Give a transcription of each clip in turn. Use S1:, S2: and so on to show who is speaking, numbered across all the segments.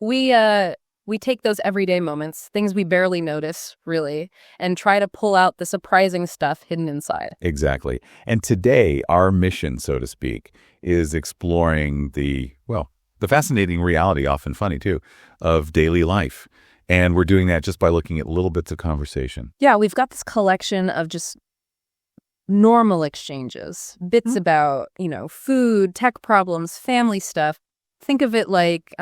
S1: We take those everyday moments, things we barely notice, really, and try to pull out the surprising stuff hidden inside.
S2: Exactly. And today, our mission, so to speak, is exploring the fascinating reality, often funny too, of daily life. And we're doing that just by looking at little bits of conversation.
S1: Yeah, we've got this collection of just normal exchanges, bits about, food, tech problems, family stuff. Think of it like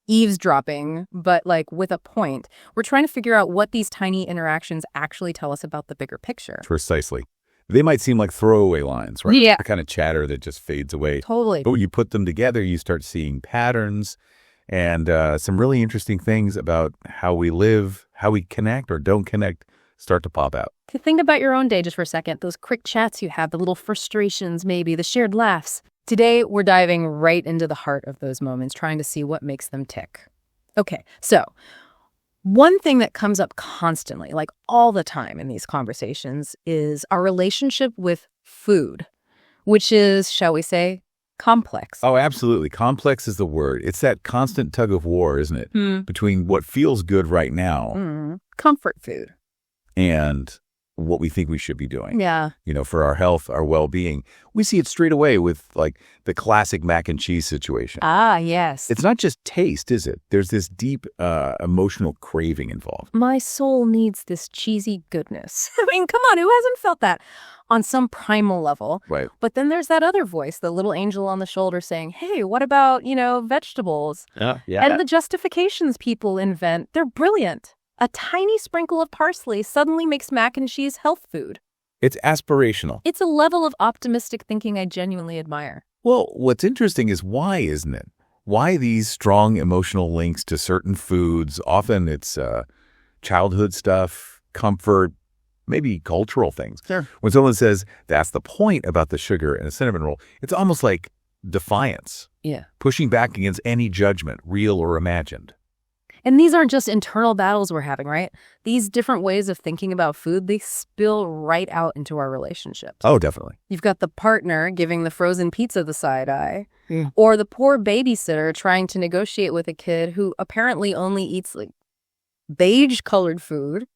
S1: eavesdropping, but like with a point. We're trying to figure out what these tiny interactions actually tell us about the bigger picture.
S2: Precisely. They might seem like throwaway lines, right?
S1: Yeah.
S2: The kind of chatter that just fades away.
S1: Totally.
S2: But when you put them together, you start seeing patterns and some really interesting things about how we live, how we connect or don't connect start to pop out.
S1: To think about your own day just for a second, those quick chats you have, the little frustrations maybe, the shared laughs. Today, we're diving right into the heart of those moments, trying to see what makes them tick. Okay, so one thing that comes up constantly, like all the time in these conversations, is our relationship with food, which is, shall we say, complex.
S2: Oh, absolutely. Complex is the word. It's that constant tug of war, isn't it? Between what feels good right now
S1: comfort food
S2: and what we think we should be doing.
S1: Yeah.
S2: For our health, our well-being. We see it straight away with like the classic mac and cheese situation.
S1: Ah, yes.
S2: It's not just taste, is it? There's this deep emotional craving involved.
S1: My soul needs this cheesy goodness. I mean, come on, who hasn't felt that on some primal level?
S2: Right.
S1: But then there's that other voice, the little angel on the shoulder saying, hey, what about, vegetables?
S2: Yeah.
S1: And the justifications people invent, they're brilliant. A tiny sprinkle of parsley suddenly makes mac and cheese health food.
S2: It's aspirational.
S1: It's a level of optimistic thinking I genuinely admire.
S2: Well, what's interesting is why, isn't it? Why these strong emotional links to certain foods? Often it's childhood stuff, comfort, maybe cultural things.
S1: Sure.
S2: When someone says, that's the point about the sugar in a cinnamon roll, it's almost like defiance.
S1: Yeah.
S2: Pushing back against any judgment, real or imagined.
S1: And these aren't just internal battles we're having, right? These different ways of thinking about food, they spill right out into our relationships.
S2: Oh, definitely.
S1: You've got the partner giving the frozen pizza the side eye, or the poor babysitter trying to negotiate with a kid who apparently only eats like beige-colored food,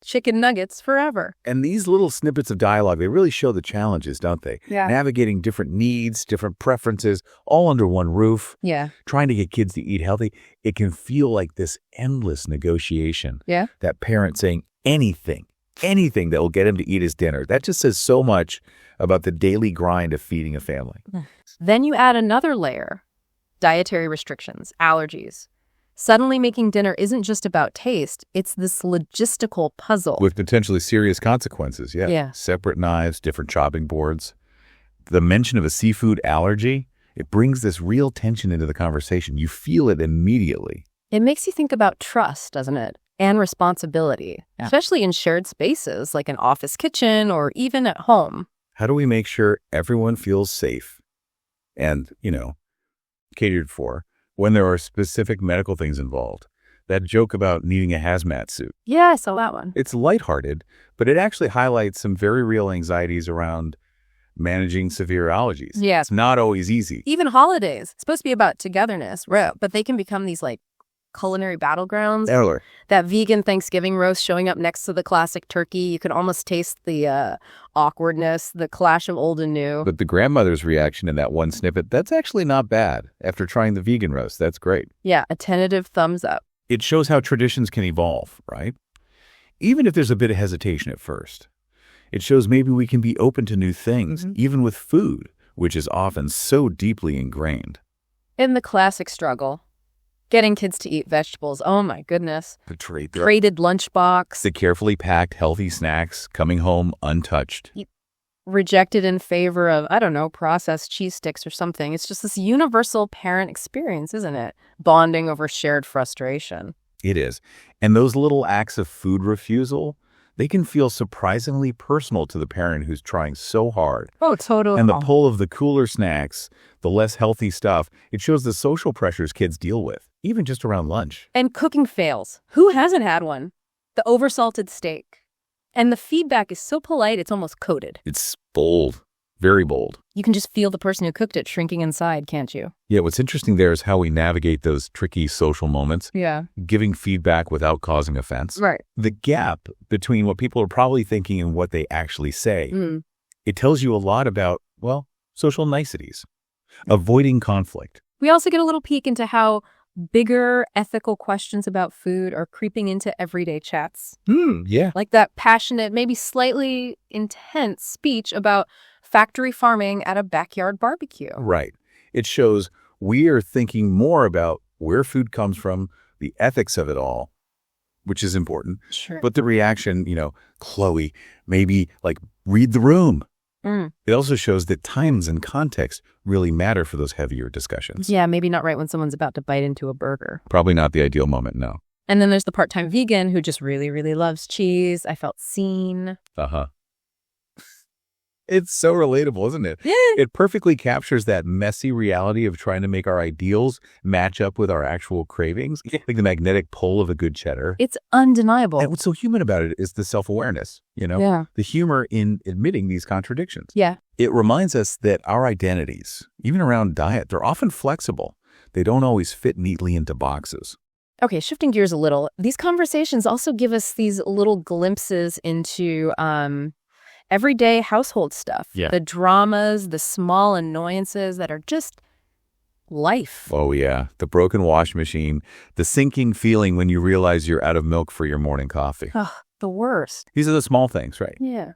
S1: chicken nuggets forever.
S2: And these little snippets of dialogue, they really show the challenges, don't they?
S1: Yeah.
S2: Navigating different needs, different preferences, all under one roof.
S1: Yeah.
S2: Trying to get kids to eat healthy. It can feel like this endless negotiation.
S1: Yeah.
S2: That parent saying anything that will get him to eat his dinner. That just says so much about the daily grind of feeding a family.
S1: Then you add another layer, dietary restrictions, allergies. Suddenly making dinner isn't just about taste, it's this logistical puzzle.
S2: With potentially serious consequences, yeah.
S1: Yeah.
S2: Separate knives, different chopping boards. The mention of a seafood allergy, it brings this real tension into the conversation. You feel it immediately.
S1: It makes you think about trust, doesn't it? And responsibility, especially in shared spaces like an office kitchen or even at home.
S2: How do we make sure everyone feels safe and, catered for when there are specific medical things involved? That joke about needing a hazmat suit.
S1: Yeah, I saw that one.
S2: It's lighthearted, but it actually highlights some very real anxieties around managing severe allergies.
S1: Yeah.
S2: It's not always easy.
S1: Even holidays, it's supposed to be about togetherness, right? But they can become these like culinary battlegrounds.
S2: Eller.
S1: That vegan Thanksgiving roast showing up next to the classic turkey, you could almost taste the awkwardness, the clash of old and new.
S2: But the grandmother's reaction in that one snippet, that's actually not bad. After trying the vegan roast, that's great.
S1: Yeah, a tentative thumbs up.
S2: It shows how traditions can evolve, right? Even if there's a bit of hesitation at first. It shows maybe we can be open to new things, even with food, which is often so deeply ingrained.
S1: In the classic struggle, getting kids to eat vegetables, oh my goodness.
S2: The
S1: Traded lunchbox.
S2: The carefully packed healthy snacks coming home untouched.
S1: Rejected in favor of, I don't know, processed cheese sticks or something. It's just this universal parent experience, isn't it? Bonding over shared frustration.
S2: It is. And those little acts of food refusal, they can feel surprisingly personal to the parent who's trying so hard.
S1: Oh, totally.
S2: And the pull of the cooler snacks, the less healthy stuff, it shows the social pressures kids deal with, even just around lunch.
S1: And cooking fails. Who hasn't had one? The oversalted steak. And the feedback is so polite, it's almost coded.
S2: It's bold. Very bold.
S1: You can just feel the person who cooked it shrinking inside, can't you?
S2: Yeah, what's interesting there is how we navigate those tricky social moments,
S1: Yeah.
S2: giving feedback without causing offense.
S1: Right.
S2: The gap between what people are probably thinking and what they actually say, it tells you a lot about, well, social niceties, avoiding conflict.
S1: We also get a little peek into how bigger ethical questions about food are creeping into everyday chats.
S2: Yeah.
S1: Like that passionate, maybe slightly intense speech about factory farming at a backyard barbecue.
S2: Right. It shows we are thinking more about where food comes from, the ethics of it all, which is important.
S1: Sure.
S2: But the reaction, Chloe, maybe like read the room. It also shows that times and context really matter for those heavier discussions.
S1: Yeah, maybe not right when someone's about to bite into a burger.
S2: Probably not the ideal moment, no.
S1: And then there's the part-time vegan who just really, really loves cheese. I felt seen.
S2: Uh-huh. It's so relatable, isn't it? It perfectly captures that messy reality of trying to make our ideals match up with our actual cravings, like the magnetic pull of a good cheddar.
S1: It's undeniable.
S2: And what's so human about it is the self-awareness,
S1: Yeah.
S2: the humor in admitting these contradictions.
S1: Yeah.
S2: It reminds us that our identities, even around diet, they're often flexible. They don't always fit neatly into boxes.
S1: Okay, shifting gears a little, these conversations also give us these little glimpses into everyday household stuff.
S2: Yeah.
S1: The dramas, the small annoyances that are just life.
S2: Oh, yeah. The broken wash machine, the sinking feeling when you realize you're out of milk for your morning coffee.
S1: Ugh, the worst.
S2: These are the small things, right?
S1: Yeah.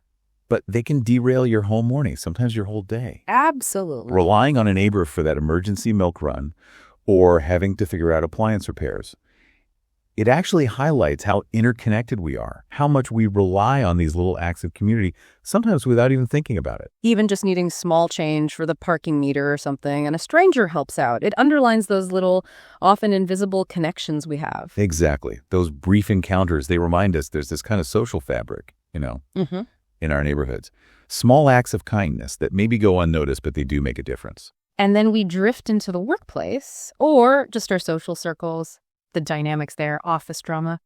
S2: But they can derail your whole morning, sometimes your whole day.
S1: Absolutely.
S2: Relying on a neighbor for that emergency milk run or having to figure out appliance repairs. It actually highlights how interconnected we are, how much we rely on these little acts of community, sometimes without even thinking about it.
S1: Even just needing small change for the parking meter or something, and a stranger helps out. It underlines those little, often invisible connections we have.
S2: Exactly. Those brief encounters, they remind us there's this kind of social fabric, in our neighborhoods. Small acts of kindness that maybe go unnoticed, but they do make a difference.
S1: And then we drift into the workplace or just our social circles. The dynamics there, office drama,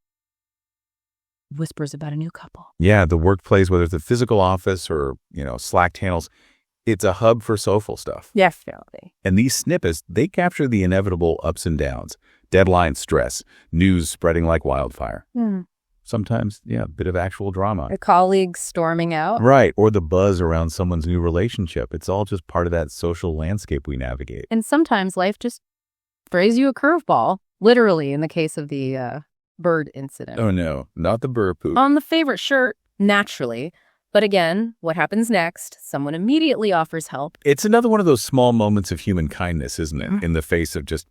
S1: whispers about a new couple.
S2: Yeah, the workplace, whether it's a physical office or, Slack channels, it's a hub for social stuff.
S1: Definitely.
S2: And these snippets, they capture the inevitable ups and downs, deadline stress, news spreading like wildfire. Sometimes, a bit of actual drama.
S1: A colleague storming out.
S2: Right, or the buzz around someone's new relationship. It's all just part of that social landscape we navigate.
S1: And sometimes life just throws you a curveball. Literally, in the case of the bird incident.
S2: Oh, no, not the burr poop.
S1: On the favorite shirt, naturally. But again, what happens next? Someone immediately offers help.
S2: It's another one of those small moments of human kindness, isn't it? In the face of just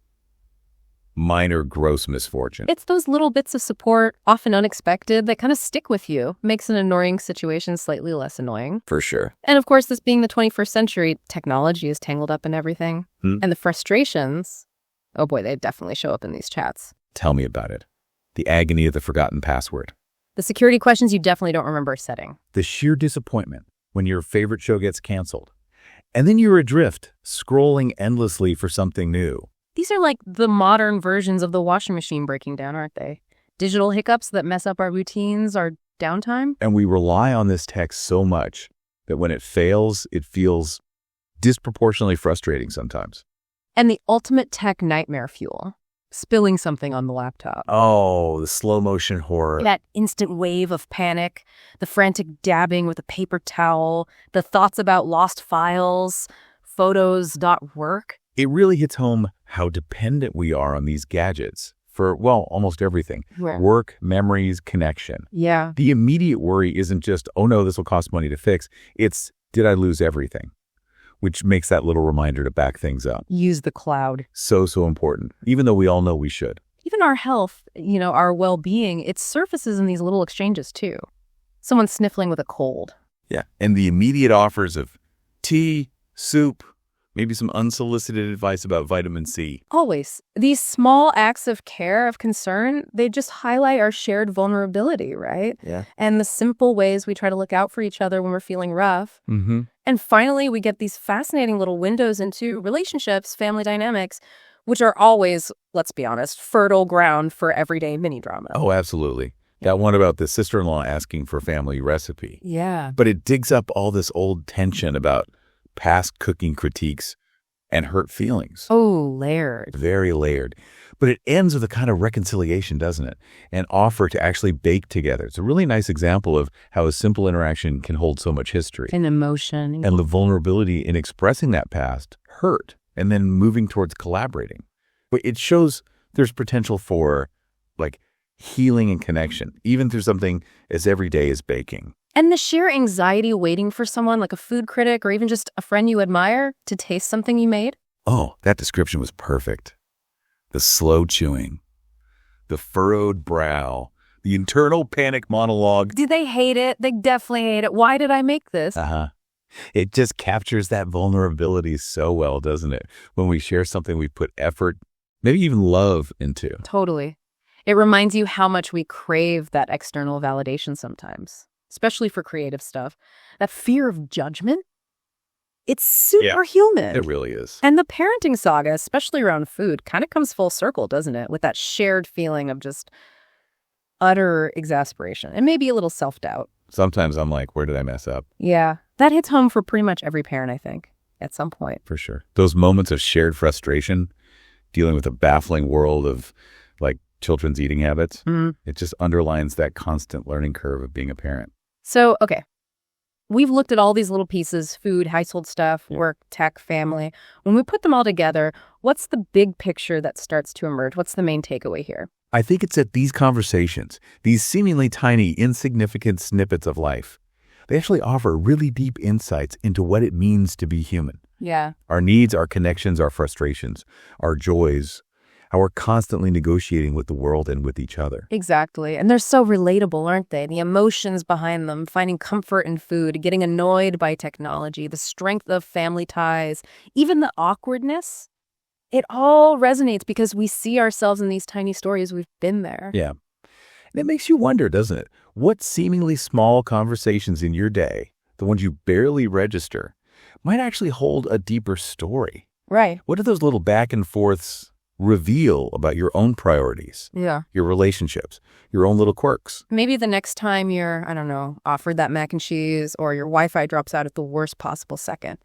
S2: minor, gross misfortune.
S1: It's those little bits of support, often unexpected, that kind of stick with you. Makes an annoying situation slightly less annoying.
S2: For sure.
S1: And of course, this being the 21st century, technology is tangled up in everything. And the frustrations... oh boy, they definitely show up in these chats.
S2: Tell me about it. The agony of the forgotten password.
S1: The security questions you definitely don't remember setting.
S2: The sheer disappointment when your favorite show gets canceled. And then you're adrift, scrolling endlessly for something new.
S1: These are like the modern versions of the washing machine breaking down, aren't they? Digital hiccups that mess up our routines, our downtime.
S2: And we rely on this tech so much that when it fails, it feels disproportionately frustrating sometimes.
S1: And the ultimate tech nightmare fuel, spilling something on the laptop.
S2: Oh, the slow motion horror.
S1: That instant wave of panic, the frantic dabbing with a paper towel, the thoughts about lost files, photos not work.
S2: It really hits home how dependent we are on these gadgets for, well, almost everything.
S1: Yeah.
S2: Work, memories, connection.
S1: Yeah.
S2: The immediate worry isn't just, oh no, this will cost money to fix. It's, did I lose everything? Which makes that little reminder to back things up.
S1: Use the cloud.
S2: So important, even though we all know we should.
S1: Even our health, our well-being, it surfaces in these little exchanges too. Someone sniffling with a cold.
S2: Yeah. And the immediate offers of tea, soup, maybe some unsolicited advice about vitamin C.
S1: Always. These small acts of care, of concern, they just highlight our shared vulnerability, right?
S2: Yeah.
S1: And the simple ways we try to look out for each other when we're feeling rough. And finally, we get these fascinating little windows into relationships, family dynamics, which are always, let's be honest, fertile ground for everyday mini drama.
S2: Oh, absolutely. That one about the sister-in-law asking for family recipe.
S1: Yeah.
S2: But it digs up all this old tension about past cooking critiques and hurt feelings.
S1: Oh, layered.
S2: Very layered. But it ends with a kind of reconciliation, doesn't it? An offer to actually bake together. It's a really nice example of how a simple interaction can hold so much history.
S1: And emotion.
S2: And the vulnerability in expressing that past hurt and then moving towards collaborating. But it shows there's potential for like healing and connection, even through something as everyday as baking.
S1: And the sheer anxiety waiting for someone like a food critic or even just a friend you admire to taste something you made.
S2: Oh, that description was perfect. The slow chewing, the furrowed brow, the internal panic monologue.
S1: Do they hate it? They definitely hate it. Why did I make this?
S2: It just captures that vulnerability so well, doesn't it? When we share something we put effort, maybe even love into.
S1: Totally. It reminds you how much we crave that external validation sometimes, especially for creative stuff. That fear of judgment, it's superhuman.
S2: It really is.
S1: And the parenting saga, especially around food, kind of comes full circle, doesn't it? With that shared feeling of just utter exasperation and maybe a little self-doubt.
S2: Sometimes I'm like, where did I mess up?
S1: Yeah, that hits home for pretty much every parent, I think, at some point.
S2: For sure. Those moments of shared frustration, dealing with a baffling world of like children's eating habits, it just underlines that constant learning curve of being a parent.
S1: So, okay. We've looked at all these little pieces, food, household stuff, work, tech, family. When we put them all together, what's the big picture that starts to emerge? What's the main takeaway here?
S2: I think it's that these conversations, these seemingly tiny, insignificant snippets of life, they actually offer really deep insights into what it means to be human.
S1: Yeah.
S2: Our needs, our connections, our frustrations, our joys, how we're constantly negotiating with the world and with each other.
S1: Exactly. And they're so relatable, aren't they? The emotions behind them, finding comfort in food, getting annoyed by technology, the strength of family ties, even the awkwardness. It all resonates because we see ourselves in these tiny stories. We've been there.
S2: Yeah. And it makes you wonder, doesn't it? What seemingly small conversations in your day, the ones you barely register, might actually hold a deeper story.
S1: Right.
S2: What do those little back and forths reveal about your own priorities, your relationships, your own little quirks?
S1: Maybe the next time you're, I don't know, offered that mac and cheese or your Wi-Fi drops out at the worst possible second,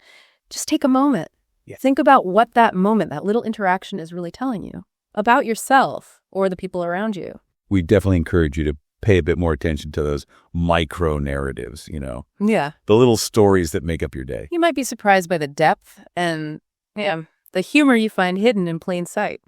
S1: just take a moment.
S2: Yeah.
S1: Think about what that moment, that little interaction is really telling you about yourself or the people around you.
S2: We definitely encourage you to pay a bit more attention to those micro narratives, you know?
S1: Yeah.
S2: The little stories that make up your day.
S1: You might be surprised by the depth and the humor you find hidden in plain sight.